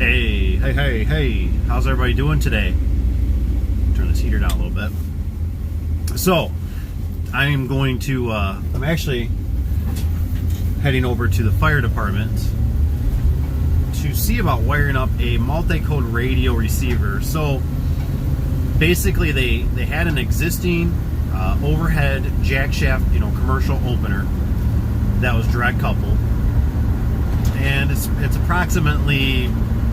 Hey, how's everybody doing today? Turn this heater down a little bit. So, I am going to, I'm actually heading over to the fire department to see about wiring up a multi-code radio receiver. So, basically they had an existing overhead jack shaft, commercial opener that was direct coupled. And it's approximately,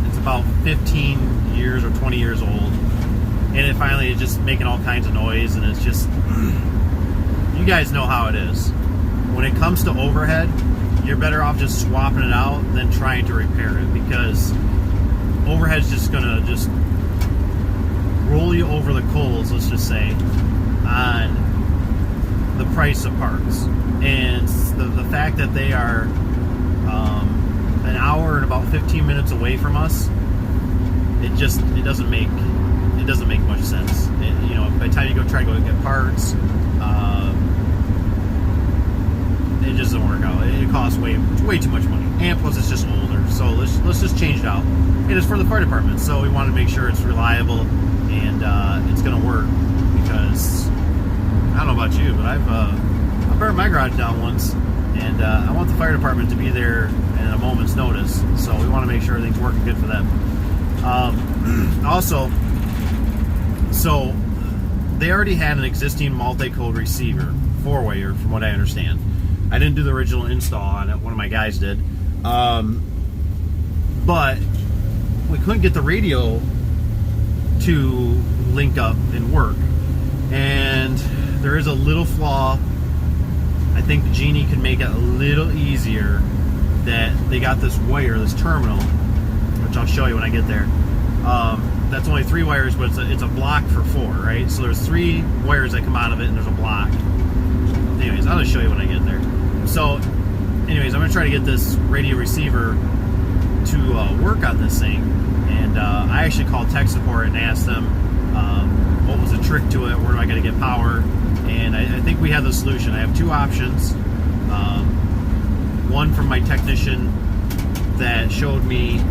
it's about 15 years or 20 years old, and it finally is just making all kinds of noise, and it's just, you guys know how it is. When it comes to overhead, you're better off just swapping it out than trying to repair it, because overhead's just gonna just roll you over the coals, let's just say, on the price of parts. And the fact that they are an hour and about 15 minutes away from us, it doesn't make much sense. By the time you try to go get parts, it just doesn't work out. It costs way too much money, and plus it's just older. So let's just change it out. It is for the fire department, so we want to make sure it's reliable and it's going to work, because I don't know about you, but I burned my garage down once, and I want the fire department to be there at a moment's notice, so we want to make sure everything's working good for them. Also, so they already had an existing multi-code receiver, 4-wayer, from what I understand. I didn't do the original install on it, one of my guys did, but we couldn't get the radio to link up and work, and there is a little flaw. I think Genie could make it a little easier, that they got this wire, this terminal, which I'll show you when I get there. That's only 3 wires, but it's a block for 4, right? So there's 3 wires that come out of it, and there's a block. Anyways, I'll just show you when I get there. So, anyways, I'm gonna try to get this radio receiver to work on this thing, and I actually called tech support and asked them what was the trick to it, where do I gotta get power, and I think we have the solution. I have 2 options. One from my technician that showed me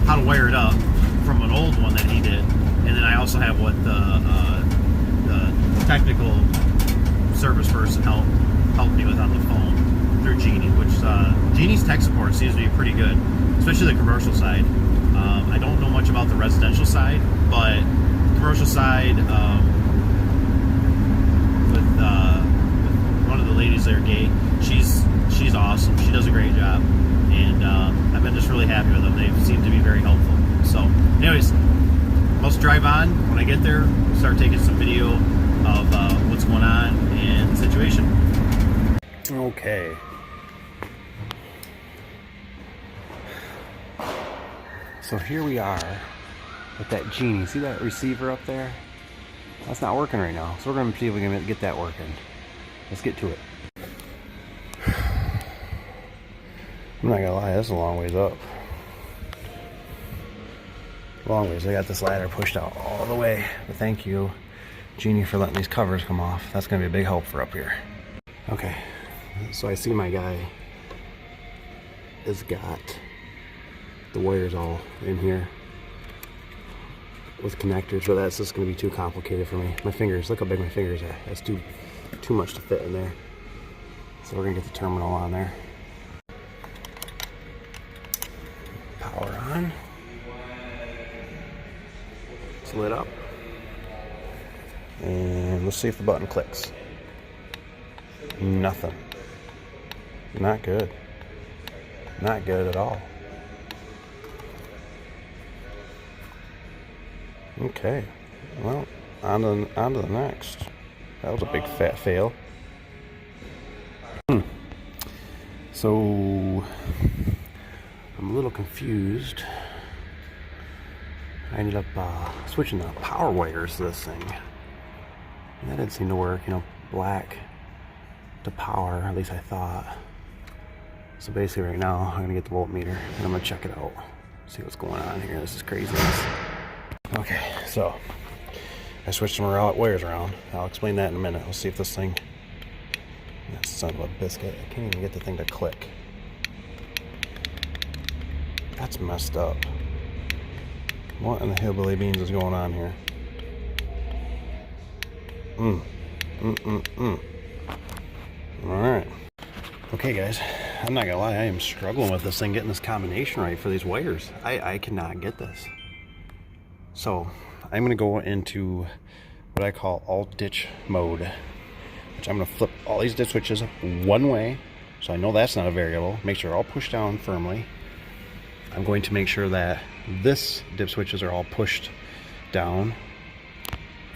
how to wire it up from an old one that he did, and then I also have what the technical service person helped me with on the phone through Genie, which Genie's tech support seems to be pretty good, especially the commercial side. I don't know much about the residential side, but commercial side, with one of the ladies there, Gay, she's awesome. She does a great job, and I've been just really happy with them. They seem to be very helpful. So, anyways, let's drive on. When I get there, we'll start taking some video of what's going on and the situation. Okay. So here we are with that Genie. See that receiver up there? That's not working right now. So we're going to see if we can get that working. Let's get to it. I'm not gonna lie, that's a long ways up. Long ways. I got this ladder pushed out all the way. But thank you, Genie, for letting these covers come off. That's gonna be a big help for up here. Okay, so I see my guy has got the wires all in here with connectors, but that's just gonna be too complicated for me. My fingers, look how big my fingers are. That's too much to fit in there. So we're gonna get the terminal on there. Power on. It's lit up. And let's see if the button clicks. Nothing. Not good. Not good at all. Okay. Well, on to the next. That was a big fat fail. So I'm a little confused. I ended up switching the power wires to this thing, and that didn't seem to work. Black to power, at least I thought. So basically right now I'm gonna get the voltmeter and I'm gonna check it out, see what's going on here. This is craziness. Okay, so I switched some wires around. I'll explain that in a minute. We'll see if this thing, that son of a biscuit, I can't even get the thing to click. That's messed up. What in the hillbilly beans is going on here? Alright. Okay guys, I'm not gonna lie, I am struggling with this thing, getting this combination right for these wires. I cannot get this. So I'm gonna go into what I call all ditch mode, which I'm gonna flip all these dip switches one way, so I know that's not a variable. Make sure they're all pushed down firmly. I'm going to make sure that this dip switches are all pushed down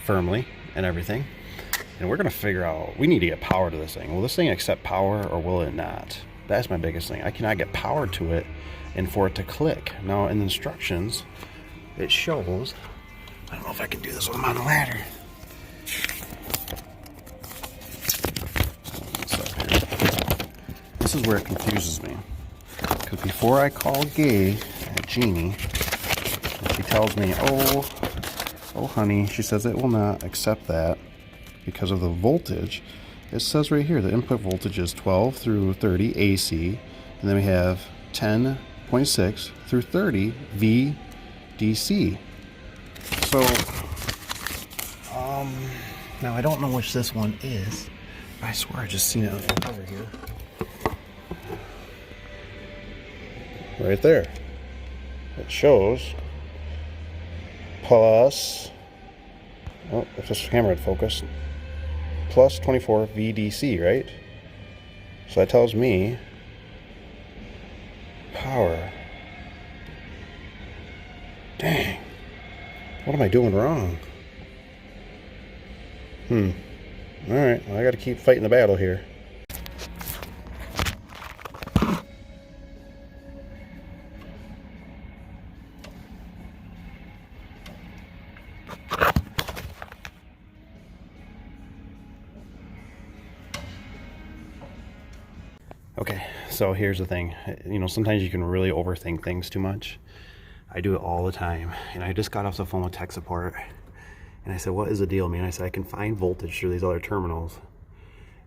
firmly and everything. And we're gonna figure out, we need to get power to this thing. Will this thing accept power or will it not? That's my biggest thing. I cannot get power to it and for it to click. Now in the instructions, it shows, I don't know if I can do this when I'm on the ladder. This is where it confuses me. Because before I call Gay at Genie, she tells me, oh honey, she says it will not accept that because of the voltage. It says right here, the input voltage is 12 through 30 AC, and then we have 10.6 through 30 VDC. So, now I don't know which this one is. I swear I just seen it on the cover here. Right there. It shows plus, oh, if this camera had focused, plus 24 VDC, right? So that tells me power. Dang. What am I doing wrong? Alright, well, I gotta keep fighting the battle here. Okay, so here's the thing. You know, sometimes you can really overthink things too much. I do it all the time. And I just got off the phone with tech support. And I said, what is the deal, man? I said, I can find voltage through these other terminals.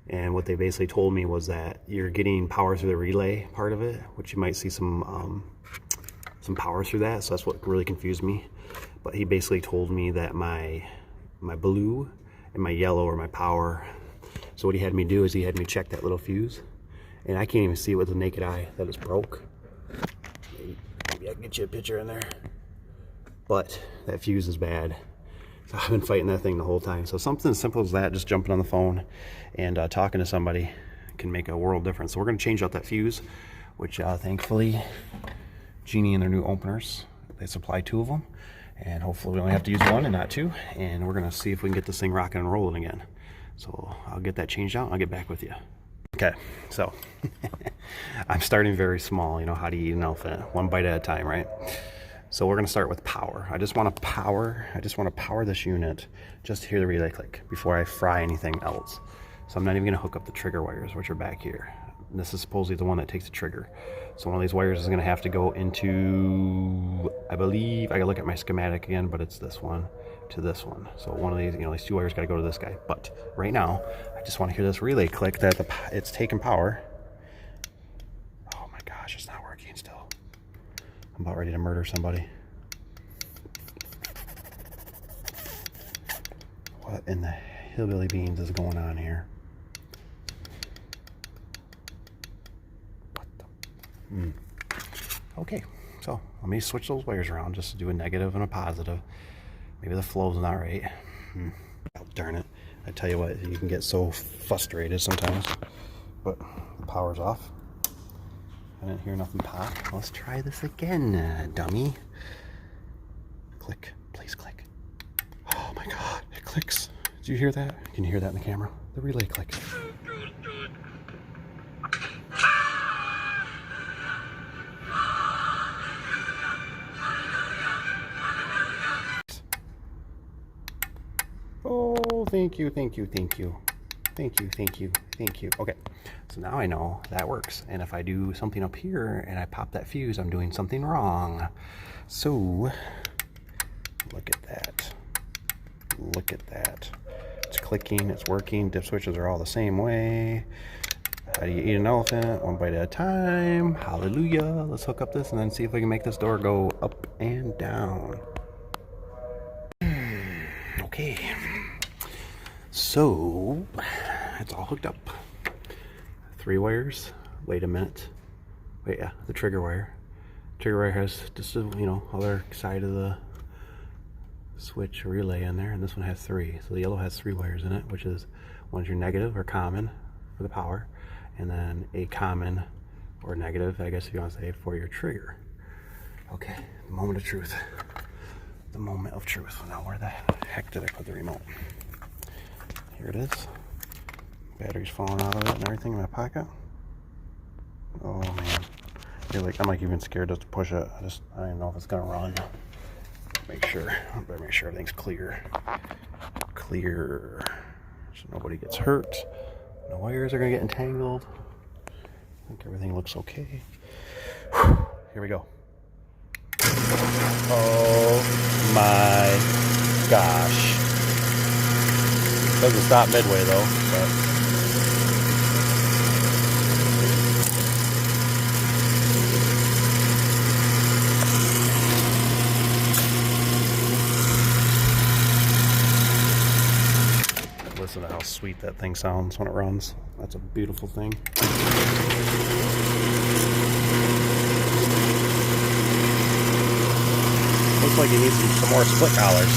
And what they basically told me was that you're getting power through the relay part of it, which you might see some power through that. So that's what really confused me. But he basically told me that my blue and my yellow are my power. So what he had me do is he had me check that little fuse. And I can't even see it with the naked eye that it's broke. Maybe I can get you a picture in there. But that fuse is bad. So I've been fighting that thing the whole time. So something as simple as that, just jumping on the phone and talking to somebody can make a world difference. So we're going to change out that fuse, which thankfully Genie and their new openers, they supply 2 of them. And hopefully we only have to use 1 and not 2. And we're going to see if we can get this thing rocking and rolling again. So I'll get that changed out and I'll get back with you. Okay, so I'm starting very small. You know, how do you eat an elephant? 1 bite at a time, right? So we're going to start with power. I just want to power this unit just to hear the relay click before I fry anything else. So I'm not even going to hook up the trigger wires, which are back here. And this is supposedly the one that takes the trigger. So one of these wires is going to have to go into, I believe, I got to look at my schematic again, but it's this one to this one. So one of these, you know, these 2 wires got to go to this guy. But right now, I just want to hear this relay click that it's taking power. Oh my gosh, it's not working still. I'm about ready to murder somebody. What in the hillbilly beans is going on here? What the? Okay, so let me switch those wires around just to do a negative and a positive. Maybe the flow's not right. Oh, darn it. I tell you what, you can get so frustrated sometimes. But the power's off. I didn't hear nothing pop. Let's try this again, dummy. Click, please click. Oh my god, it clicks. Did you hear that? Can you hear that in the camera? The relay clicks. Oh, thank you, thank you, thank you. Thank you, thank you, thank you. Okay, so now I know that works. And if I do something up here and I pop that fuse, I'm doing something wrong. So, look at that. Look at that. It's clicking, it's working. Dip switches are all the same way. How do you eat an elephant? One bite at a time. Hallelujah. Let's hook up this and then see if we can make this door go up and down. Okay. So, it's all hooked up. 3 wires. Wait a minute. Wait, yeah, the trigger wire. Trigger wire has just a, other side of the switch relay in there, and this one has 3. So the yellow has 3 wires in it, which is one's your negative or common for the power, and then a common or negative, I guess if you want to say, for your trigger. Okay, the moment of truth. The moment of truth. Now where the heck did I put the remote? Here it is. Battery's falling out of it and everything in my pocket. Oh man. I'm like even scared just to push it. I don't even know if it's gonna run. I better make sure everything's clear. Clear. So nobody gets hurt. No wires are gonna get entangled. I think everything looks okay. Whew. Here we go. Oh my gosh. Doesn't stop midway though, but listen to how sweet that thing sounds when it runs. That's a beautiful thing. Looks like he needs some more split collars.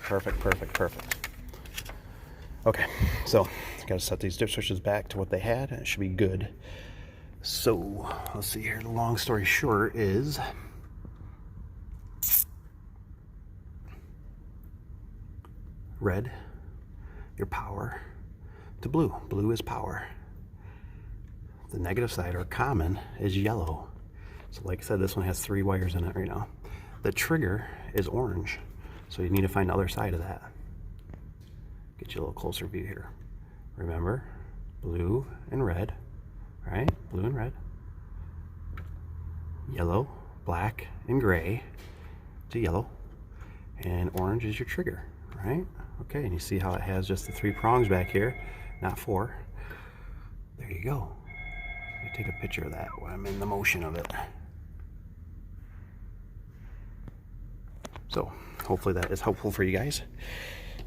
Perfect. Okay, so got to set these dip switches back to what they had, and it should be good. So let's see here. The long story short is red, your power, to blue. Blue is power. The negative side, or common, is yellow. So like I said, this one has 3 wires in it right now. The trigger is orange. So you need to find the other side of that. Get you a little closer view here. Remember, blue and red, right? Blue and red. Yellow, black, and gray to yellow. And orange is your trigger, right? Okay, and you see how it has just the 3 prongs back here, not 4. There you go. Let me take a picture of that when I'm in the motion of it. So hopefully that is helpful for you guys.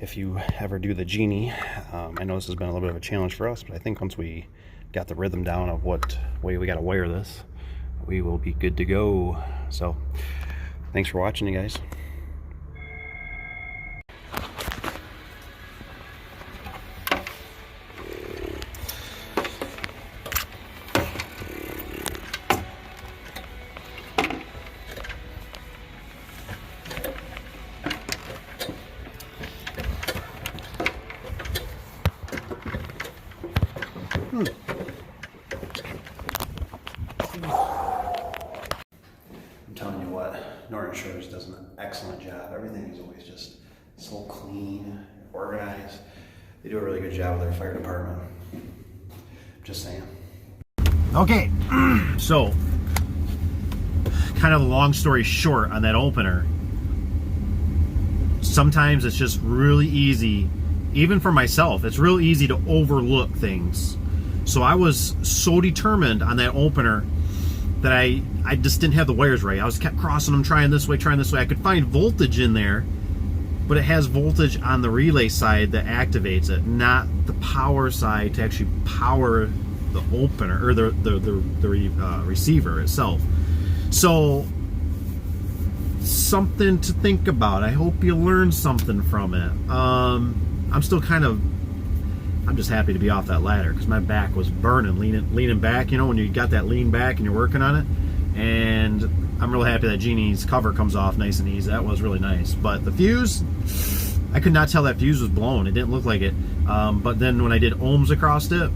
If you ever do the Genie, I know this has been a little bit of a challenge for us, but I think once we got the rhythm down of what way we got to wire this, we will be good to go. So thanks for watching, you guys. I'm telling you what, Norton Shores does an excellent job. Everything is always just so clean, organized. They do a really good job with their fire department. Just saying. Okay, so kind of a long story short on that opener. Sometimes it's just really easy, even for myself, it's real easy to overlook things. So I was so determined on that opener that I just didn't have the wires right. I was kept crossing them, trying this way. I could find voltage in there, but it has voltage on the relay side that activates it, not the power side to actually power the opener or the receiver itself. So something to think about. I hope you learned something from it. I'm still I'm just happy to be off that ladder because my back was burning, leaning back, when you got that lean back and you're working on it. And I'm really happy that Genie's cover comes off nice and easy. That was really nice. But the fuse, I could not tell that fuse was blown. It didn't look like it. But then when I did ohms across it,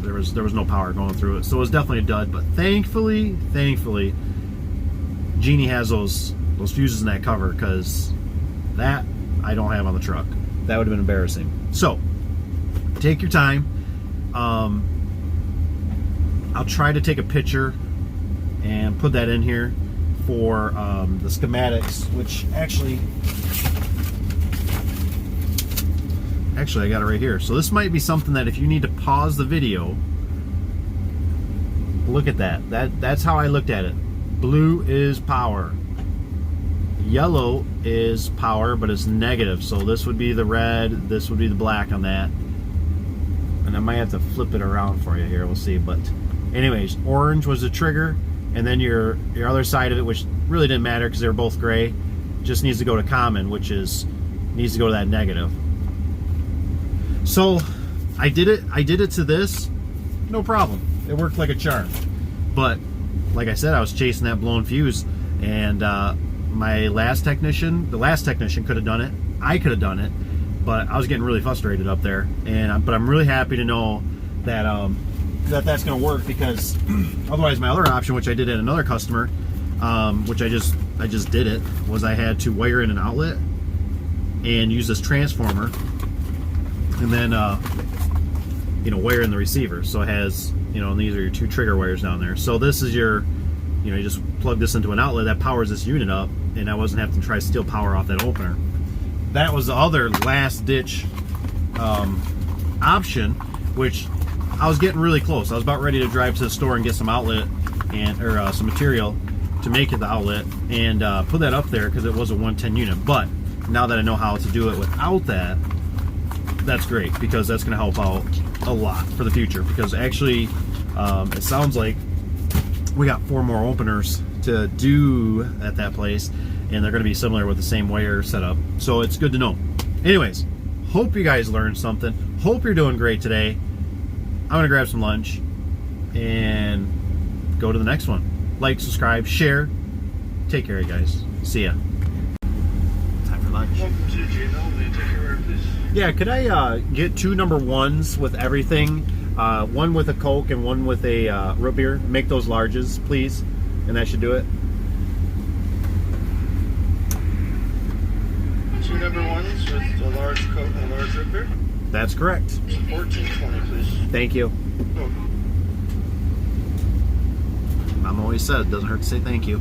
there was no power going through it. So it was definitely a dud. But thankfully, Genie has those fuses in that cover, because that I don't have on the truck. That would have been embarrassing. So take your time. I'll try to take a picture and put that in here for the schematics, which actually I got it right here. So this might be something that if you need to pause the video, look at that. That's how I looked at it. Blue is power. Yellow is power, but it's negative. So this would be the red, this would be the black on that. And I might have to flip it around for you here, we'll see. But anyways, orange was the trigger, and then your other side of it, which really didn't matter because they were both gray, just needs to go to common, which is needs to go to that negative. So I did it to this, no problem. It worked like a charm. But like I said, I was chasing that blown fuse, and my last technician, the last technician could have done it. I could have done it, but I was getting really frustrated up there. But I'm really happy to know that that's going to work, because otherwise my other option, which I did at another customer, which I just did it, was I had to wire in an outlet and use this transformer, and then wire in the receiver. So it has, and these are your two trigger wires down there. So this is your, you just plug this into an outlet that powers this unit up, and I wasn't having to try to steal power off that opener. That was the other last ditch option, which I was getting really close. I was about ready to drive to the store and get some outlet or some material to make it the outlet, and put that up there because it was a 110 unit. But now that I know how to do it without that, that's great, because that's going to help out a lot for the future. Because actually, it sounds like we got 4 more openers to do at that place, and they're going to be similar with the same wire setup. So it's good to know. Anyways, hope you guys learned something. Hope you're doing great today. I'm going to grab some lunch and go to the next one. Like, subscribe, share. Take care, guys. See ya. Time for lunch. Welcome to Genie. May I take your order, please? Yeah, could I get 2 number 1s with everything? One with a Coke and one with a root beer. Make those larges, please. And that should do it. 2 number 1s with a large Coke and a large root beer. That's correct. $14.20, please. Thank you. Welcome. Mom always said it doesn't hurt to say thank you.